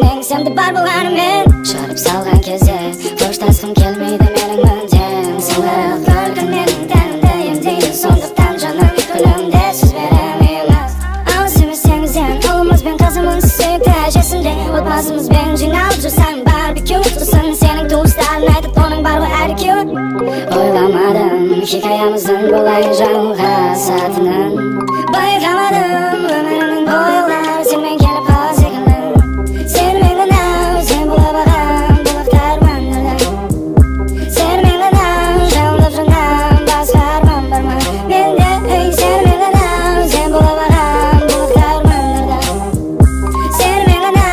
Sening senде бар болғаным мен шығарып салған кезде қоштасқым келмейді менің мүлдем сыңғырық күлкің менің тәнімді емдейді сондықтан жаным күлімде сөз беремейміз алыс емес теңізден ұлымыз бен қызымыз сүйікті әжесінде отбасымызбен жиналып жүрсем барбекю сосын сенің туыстарың айтып оның бар ғой әлі күйеуі ойламадым хикаямыздың бұлай жалғасатынын байқамадым өмірімнің бойлар сенмен келіп қала секілді сенімен ғана өзен болып ағам бұлақтар маңырда сенімен ғана жалындап жанам басқа арман бар ма менде сенімен ғана өзен болып ағам бұлақтар маңырда сенімен ғана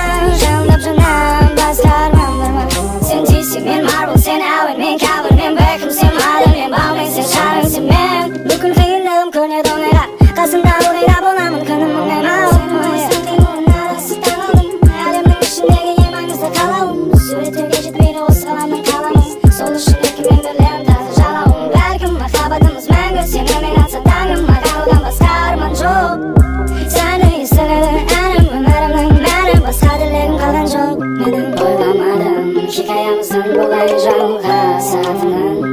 жалындап жанам басқа арман бар ма сен десең мен марвел сен әуен мен кавер мен бэкім сен мадам мен баумен сен шарың сен мен бүкіл қиындығым көрінеді оңайға қасымда ылғи да боламын күнім мұңайма сен қимылын арасы таңалдым әлемнің ішіндегі ең маңызды қалауым суреттеуге жетпейді осы ғаламның қаламы сол үшін екімен бірлерім таза жалауым бәлкім махаббатымыз мәңгі сенімен атса таңым маған одан басқа арман жоқ сәні естіледі әнім өмірімнің мәні басқа тілегім қалған жоқ менің ойламадым хикаямыздың бұлай жалғасатынын